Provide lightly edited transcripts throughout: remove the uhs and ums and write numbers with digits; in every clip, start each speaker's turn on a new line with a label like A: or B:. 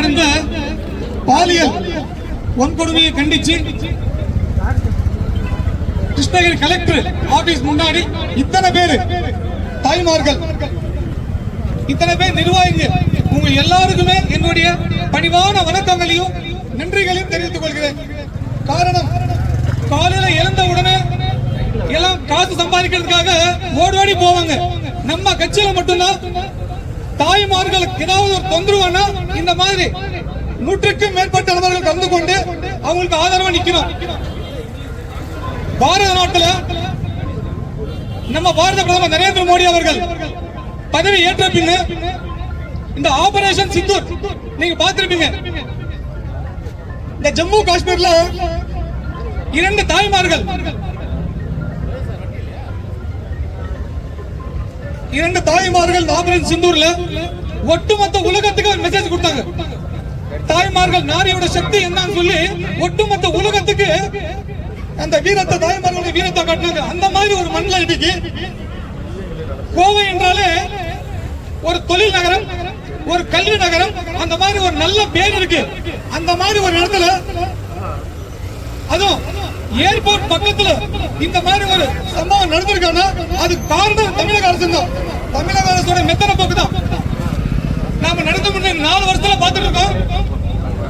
A: நடந்த பாலியல் வன்கொடுமையை கண்டிச்சு கிருஷ்ணகிரி கலெக்டர் ஆபீஸ் முன்னாடி இத்தனை பேர் தாய்மார்கள், இத்தனை பேர் நிர்வாகிகள், உங்க எல்லாருக்குமே என்னுடைய பணிவான வணக்கங்களையும் நன்றிகளையும் தெரிவித்துக் கொள்கிறேன். காரணம், காலையில எழுந்த உடனே எல்லாம் காசு சம்பாதிக்கிறதுக்காக ஓடி போவாங்க. நம்ம கட்சியில மட்டும்தான் தாய்மார்களுக்கு ஏதாவது ஒரு தொந்தரவுனா இந்த மாதிரி 100க்கும் மேற்பட்ட நபர்கள் கலந்து கொண்டு அவங்களுக்கு ஆதரவா நிக்கணும். பாரத நாட்டில் நம்ம பாரத பிரதமர் நரேந்திர மோடி அவர்கள் பதவி ஏற்ற பின்ன இந்த ஆபரேஷன் சிந்தூர் நீங்க பார்த்திருப்பீங்க. இந்த ஜம்மு காஷ்மீர்ல 2 தாய்மார்கள் ஆபரேஷன் சிந்தூர்ல ஒட்டுமொத்த உலகத்துக்கு ஒரு மெசேஜ் கொடுத்தாங்க. தாய்மார்கள் நாரியோட சக்தி என்னன்னு சொல்லி ஒட்டுமொத்த உலகத்துக்கு அந்த வீரத்தை, தாய்மார்களுடைய வீரத்தை காட்டினாங்க. அந்த மாதிரி ஒரு மண்ணில் இன்னைக்கு கோவை என்றாலே ஒரு தொழில் நகரம், ஒரு கல்வி நகரம், அந்த மாதிரி ஒரு நல்ல பேர் இருக்கு. அந்த மாதிரி ஒரு இடத்துல, அதுவும் ஏர்போர்ட் பக்கத்துல இந்த மாதிரி ஒரு சம்பவம் நடந்திருக்காங்கன்னா அது காரணம் தமிழக அரசு தான். தமிழக அரசோட மெத்தன போக்கு தான். நாம நடந்து முன்னே 4 வருஷத்துல பார்த்துட்டு இருக்கோம்.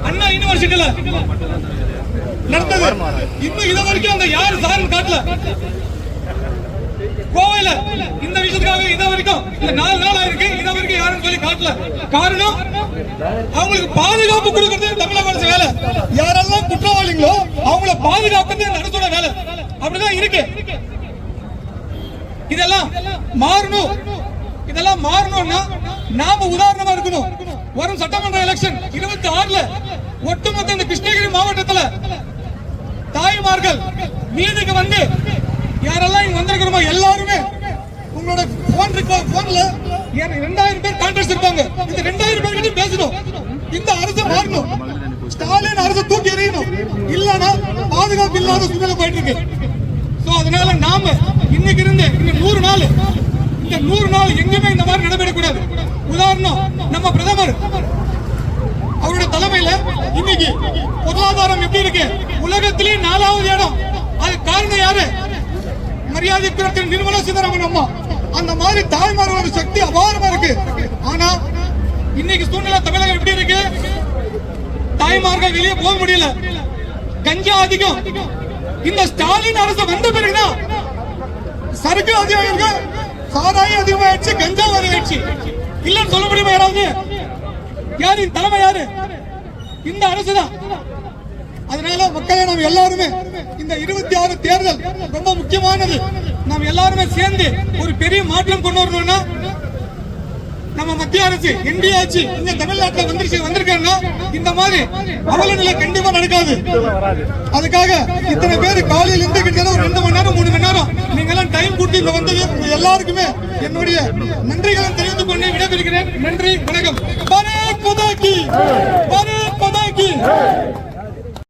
A: அண்ணா யூனிவர்சிட்டியில நடந்தது இன்னும் இது வரைக்கும் அந்த யாரு சாருன்னு காட்டல. கோவையில இந்த விஷயத்துக்காக இது வரைக்கும் 4 நாள் ஆயிருக்கு, இது வரைக்கும் யாருன்னு சொல்லி காட்டல. காரணம், அவங்களுக்கு பாதுகாப்பு கொடுக்கறது தமிழக அரசு வேலை. யாரெல்லாம் குற்றவாளிகளோ அவங்கள பாதுகாக்கிறது அரசோட வேலை. அப்படிதான் இருக்கு. இதெல்லாம் மாறணும். இதெல்லாம் மாறணும்னா நாம உதாரணமா இருக்கணும். வரும் சட்டமன்ற எலெக்ஷன் 26ல ஒட்டுமொத்த இந்த கிருஷ்ணகிரி மாவட்டத்தில் தாய்மார்கள் மீதுக்கு வந்து யாரெல்லாம் இங்க வந்திருக்கிறோமோ எல்லாருமே உங்களோட போன்ல 2000 பேர் கான்டாக்ட்ஸ் இருப்பாங்க. இந்த 2000 பேர் கிட்ட பேசணும். இந்த அரசு மாறணும். ஸ்டாலின் அரசு தூக்கி எறியணும். இல்லனா பாதுகாப்பு இல்லாத சூழ்நிலை போயிட்டு இருக்கு. சோ அதனால நாம இன்னைக்கு இருந்து இந்த 100 நாள், இந்த 100 நாள் எங்கேயுமே இந்த மாதிரி நடைபெறக்கூடாது. உதாரணம், நம்ம பிரதமர் அவருடைய தலைமையில இன்னைக்கு பொருளாதாரம் எப்படி இருக்கு? உலகத்திலே 4வது இடம். அது காரணம் யாரு? மரியாதைக்குரிய நிர்மலா சீதாராமன் அம்மா. அந்த மாதிரி தாய்மார்களோட சக்தி அபாரமா இருக்கு. ஆனா இன்னைக்கு சூழ்நிலை தமிழகம் எப்படி இருக்கு? தாய்மார்கள் வெளியே போக முடியல. கஞ்சா அதிகம். இந்த ஸ்டாலின் அரசு வந்த பிறகுதான் சரக்கு அதிகமாக, சாராயம் அதிகமாயிடுச்சு, கஞ்சா அதிகமாயிடுச்சு. இல்லன்னு சொல்ல முடியுமா யாராவது? யாரு தலைமை? யாரு? இந்த அரசுதான். அதனால மக்களை நாம் எல்லாருமே இந்த 26 தேர்தல் ரொம்ப முக்கியமானது. நாம் எல்லாருமே சேர்ந்து ஒரு பெரிய மாற்றம் கொண்டு வரணும்னா நம்ம மத்திய அரசு என்டிஏ ஆட்சி இந்த தமிழ்நாட்டில் வந்திருக்காங்கன்னா இந்த மாதிரி அவல நிலை கண்டிப்பா நடக்காது. அதுக்காக இத்தனை பேர் காலையில் இருந்து கிட்டத்தட்ட ஒரு 2 மணி நேரம் 3 மணி நேரம் நீங்க எல்லாம் டைம் கொடுத்து இங்க வந்தது எல்லாருக்குமே என்னுடைய நன்றிகளை தெரிவித்துக் கொண்டு விடைபெறுகிறேன். நன்றி, வணக்கம். பாரத் மாதா கி, பாரத் மாதா கி.